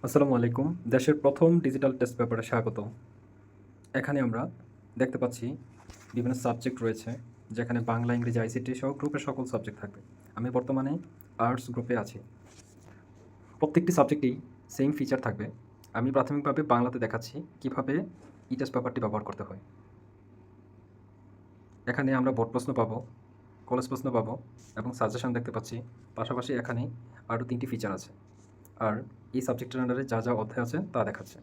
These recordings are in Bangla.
আসসালামু আলাইকুম। দেশের প্রথম ডিজিটাল টেস্ট পেপারে স্বাগত। এখানে আমরা দেখতে পাচ্ছি বিভিন্ন সাবজেক্ট রয়েছে, যেখানে বাংলা, ইংরেজি, আইসিটি সহ গ্রুপের সকল সাবজেক্ট থাকবে। আমি বর্তমানে আর্টস গ্রুপে আছি। প্রত্যেকটি সাবজেক্টেই সেম ফিচার থাকবে। আমি প্রাথমিকভাবে বাংলাতে দেখাচ্ছি কীভাবে ই-টেস্ট পেপারটি ব্যবহার করতে হয়। এখানে আমরা বোর্ড প্রশ্ন পাবো, কলেজ প্রশ্ন পাবো এবং সাজেশন দেখতে পাচ্ছি। পাশাপাশি এখানে আরও ৩টি ফিচার আছে। আর এই সাবজেক্টের আন্ডারে যা যা অধ্যায় আছে তা দেখাচ্ছে।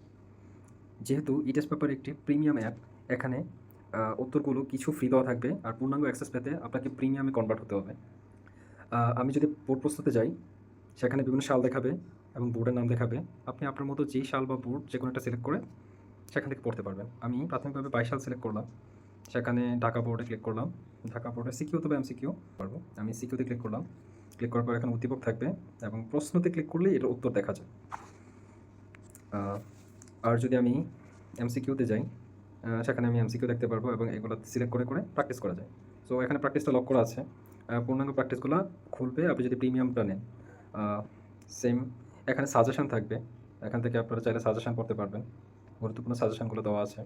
যেহেতু ই-টেস্ট পেপার একটি প্রিমিয়াম অ্যাপ, এখানে উত্তরগুলো কিছু ফ্রি দেওয়া থাকবে, আর পূর্ণাঙ্গ অ্যাক্সেস পেতে আপনাকে প্রিমিয়ামে কনভার্ট হতে হবে। আমি যদি বোর্ড প্রস্তুতে যাই, সেখানে বিভিন্ন সাল দেখাবে এবং বোর্ডের নাম দেখাবে। আপনি আপনার মতো যেই সাল বা বোর্ড যেকোনো একটা সিলেক্ট করে সেখান থেকে পড়তে পারবেন। আমি প্রাথমিকভাবে 22 সাল সিলেক্ট করলাম। সেখানে ঢাকা বোর্ডে ক্লিক করলাম। ঢাকা বোর্ডে সিকিউ অথবা এমসিকিউ পারবো। আমি সিকিউতে ক্লিক করলাম। ক্লিক করার পর এখানে উদ্দীপক থাকবে এবং প্রশ্নতে ক্লিক করলেই এটার উত্তর দেখা যায়। আর যদি আমি এমসিকিউতে যাই, সেখানে আমি এমসিকিউ দেখতে পারবো এবং এগুলো সিলেক্ট করে করে প্র্যাকটিস করা যায়। সো এখানে প্র্যাকটিসটা লক করা আছে। পূর্ণাঙ্গ প্র্যাকটিসগুলো খুলবে আপনি যদি প্রিমিয়ামটা নেন। সেম এখানে সাজেশন থাকবে। এখান থেকে আপনারা চাইলে সাজেশন পড়তে পারবেন। গুরুত্বপূর্ণ সাজেশনগুলো দেওয়া আছে।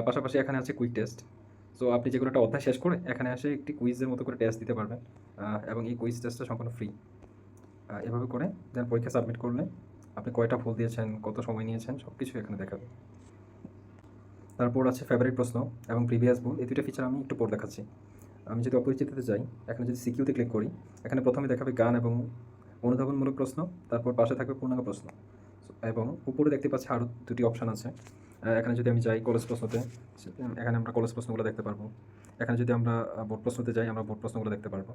পাশাপাশি এখানে আছে কুইক টেস্ট। সো আপনি যেকোনো একটা অধ্যায় শেষ করে এখানে এসে একটি কুইজের মতো করে টেস্ট দিতে পারবেন, এবং এই কুইজ টেস্টটা সম্পূর্ণ ফ্রি। এভাবে করে দেন পরীক্ষা সাবমিট করলে আপনি কয়টা ভুল দিয়েছেন, কত সময় নিয়েছেন, সব কিছু এখানে দেখাবে। তারপর আছে ফেভারিট প্রশ্ন এবং প্রিভিয়াস ভুল। এই দুইটা ফিচার আমি একটু পরে দেখাচ্ছি। আমি যদি অপরিচিততে যাই, এখানে যদি সিকিউতে ক্লিক করি, এখানে প্রথমে দেখাবে গান এবং অনুধাবনমূলক প্রশ্ন, তারপর পাশে থাকবে পূর্ণাঙ্গ প্রশ্ন এবং উপরে দেখতে পাচ্ছি আরও দুটি অপশান আছে। এখানে যদি আমি যাই কলেজ প্রশ্নতে, এখানে আমরা কলেজ প্রশ্নগুলো দেখতে পারবো। এখানে যদি আমরা বোর্ড প্রশ্নতে যাই, আমরা বোর্ড প্রশ্নগুলো দেখতে পারবো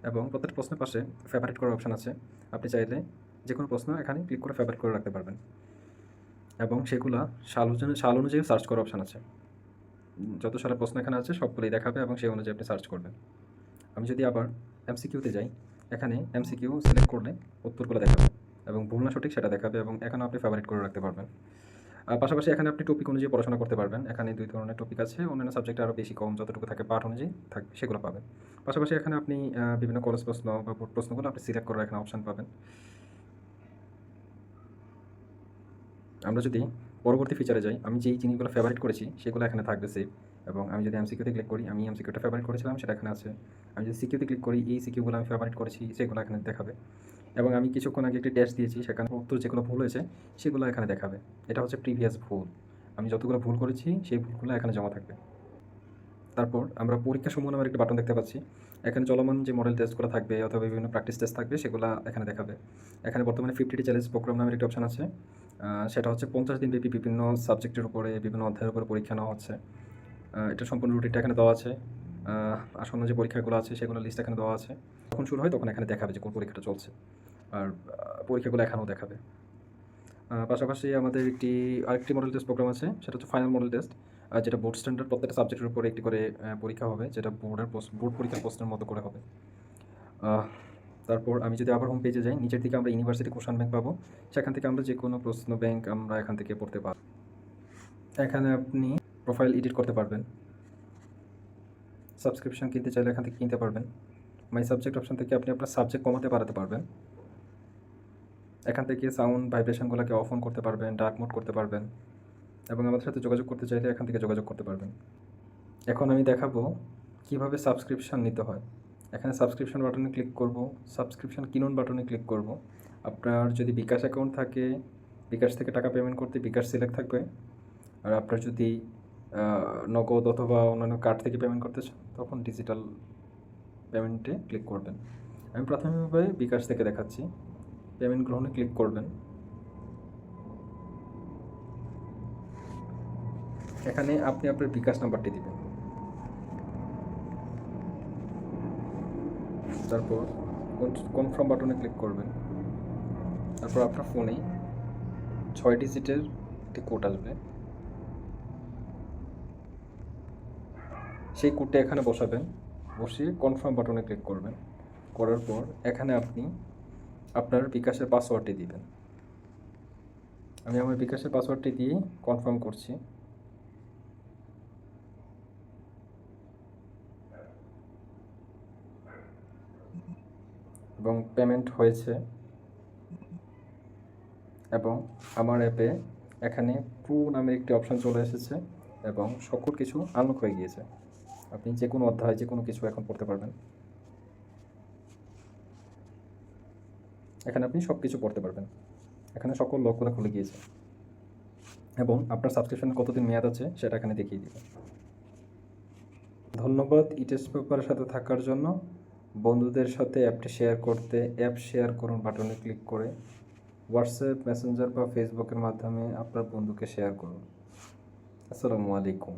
এবং প্রত্যেকটা প্রশ্নের পাশে ফেভারিট করার অপশান আছে। আপনি চাইলে যে কোনো প্রশ্ন এখানে ক্লিক করে ফেভারিট করে রাখতে পারবেন এবং সেগুলা সাল অনুযায়ী সার্চ করার অপশান আছে। যত সালের প্রশ্ন এখানে আছে সবগুলোই দেখাবে এবং সেই অনুযায়ী আপনি সার্চ করবেন। আমি যদি আবার এমসিকিউতে যাই, এখানে এমসিকিউ সিলেক্ট করলে উত্তরগুলো দেখাবে এবং ভুল না সঠিক সেটা দেখাবে এবং এখানেও আপনি ফেভারিট করে রাখতে পারবেন। পাশাপাশি এখানে আপনি টপিক অনুযায়ী পড়াশোনা করতে পারবেন। এখানে 2 ধরনের টপিক আছে। অন্যান্য সাবজেক্টে আরও বেশি কম যতটুকু থাকে পাঠ অনুযায়ী থাকবে সেগুলো পাবেন। পাশাপাশি এখানে আপনি বিভিন্ন কলেজ প্রশ্ন বা বোর্ড প্রশ্নগুলো আপনি সিলেক্ট করার এখানে অপশন পাবেন। আমরা যদি পরবর্তী ফিচারে যাই, আমি যেই জিনিসগুলো ফেভারিট করেছি সেগুলো এখানে থাকবে সেভ। এবং আমি যদি এমসিকিউতে ক্লিক করি, আমি এমসিকিউটা ফেভারিট করেছিলাম সেটা এখানে আছে। আমি যদি সিকিউতে ক্লিক করি, এই সিকিউগুলো আমি ফেভারিট করেছি সেগুলো এখানে দেখাবে। এবং আমি কিছুক্ষণ আগে একটি টেস্ট দিয়েছি, সেখানে উত্তর যেগুলো ভুল হয়েছে সেগুলো এখানে দেখাবে। এটা হচ্ছে প্রিভিয়াস ভুল। আমি যতগুলো ভুল করেছি সেই ভুলগুলো এখানে জমা থাকবে। তারপর আমরা পরীক্ষাসমূহ নামের একটি বাটন দেখতে পাচ্ছি। এখানে চলমান যে মডেল টেস্টগুলো থাকবে অথবা বিভিন্ন প্র্যাকটিস টেস্ট থাকবে সেগুলো এখানে দেখাবে। এখানে বর্তমানে 50টি চ্যালেঞ্জ প্রোগ্রাম নামের একটি অপশন আছে। সেটা হচ্ছে 50 দিনব্যাপী বিভিন্ন সাবজেক্টের উপরে, বিভিন্ন অধ্যায়ের উপরে পরীক্ষা নেওয়া হচ্ছে। এটা সম্পূর্ণ রুটিনটা এখানে দেওয়া আছে। আসন্ন যে পরীক্ষাগুলো আছে সেগুলোর লিস্ট এখানে দেওয়া আছে। যখন শুরু হয় তখন এখানে দেখাবে যে কোন পরীক্ষাটা চলছে। আর পরীক্ষাগুলো এখানেও দেখাবে। পাশাপাশি আমাদের আরেকটি মডেল টেস্ট প্রোগ্রাম আছে, সেটা হচ্ছে ফাইনাল মডেল টেস্ট, যেটা বোর্ড স্ট্যান্ডার্ড প্রত্যেকটা সাবজেক্টের উপরে একটি করে পরীক্ষা হবে, যেটা বোর্ড পরীক্ষার প্রশ্নের মতো করে হবে। তারপর আমি যদি আবার হোম পেজে যাই, নিচের দিকে আমরা ইউনিভার্সিটি কোশ্চেন ব্যাংক পাবো। সেখান থেকে আমরা যে কোনো প্রশ্ন ব্যাংক আমরা এখান থেকে পড়তে পারব। এখানে আপনি প্রোফাইল এডিট করতে পারবেন। সাবস্ক্রিপশন কিনতে চাইলে এখান থেকে কিনতে পারবেন। মাই সাবজেক্ট অপশন থেকে আপনি আপনার সাবজেক্ট কমাতে বাড়াতে পারবেন। এখান থেকে সাউন্ড ভাইব্রেশনগুলোকে অফ অন করতে পারবেন, ডার্ক মোড করতে পারবেন এবং আমাদের সাথে যোগাযোগ করতে চাইলে এখান থেকে যোগাযোগ করতে পারবেন। এখন আমি দেখাবো কিভাবে সাবস্ক্রিপশন নিতে হয়। এখানে সাবস্ক্রিপশন বাটনে ক্লিক করব, সাবস্ক্রিপশন কিনুন বাটনে ক্লিক করব। আপনার যদি বিকাশ অ্যাকাউন্ট থাকে, বিকাশ থেকে টাকা পেমেন্ট করতে বিকাশ সিলেক্ট থাকবে। আর আপনার যদি নগদ অথবা অন্যান্য কার্ড থেকে পেমেন্ট করতে চান তখন ডিজিটাল পেমেন্টে ক্লিক করবেন। আমি প্রাথমিকভাবে বিকাশ থেকে দেখাচ্ছি। পেমেন্ট গ্রহণে ক্লিক করবেন। এখানে আপনি আপনার বিকাশ নাম্বারটি দিবেন। তারপর কনফার্ম বাটনে ক্লিক করবেন। তারপর আপনার ফোনে 6 ডিজিটের একটি কোড আসবে, সেই কোডটা এখানে বসাবেন। বসিয়ে কনফার্ম বাটনে ক্লিক করবেন। করার পর এখানে আপনি আপনার বিকাশের পাসওয়ার্ডটি দিবেন। আমি আমার বিকাশের পাসওয়ার্ডটি দিয়ে কনফার্ম করছি। এবং পেমেন্ট হয়েছে এবং আমার অ্যাপে এখানে প্রো নামের একটি অপশান চলে এসেছে এবং সকল কিছু আনলক হয়ে গিয়েছে। আপনি যে কোনো অধ্যায় যে কোনো কিছু এখন পড়তে পারবেন। এখানে আপনি সব কিছু পড়তে পারবেন। এখানে সকল লকগুলো খুলে গিয়েছে এবং আপনার সাবস্ক্রিপশনের কতদিন মেয়াদ আছে সেটা এখানে দেখিয়ে দিবে। ধন্যবাদ ইটেস্ট পেপারের সাথে থাকার জন্য। বন্ধুদের সাথে অ্যাপটি শেয়ার করতে অ্যাপ শেয়ার করুন বাটনে ক্লিক করে হোয়াটসঅ্যাপ, মেসেঞ্জার বা ফেসবুকের মাধ্যমে আপনার বন্ধুকে শেয়ার করুন। আসসালামু আলাইকুম।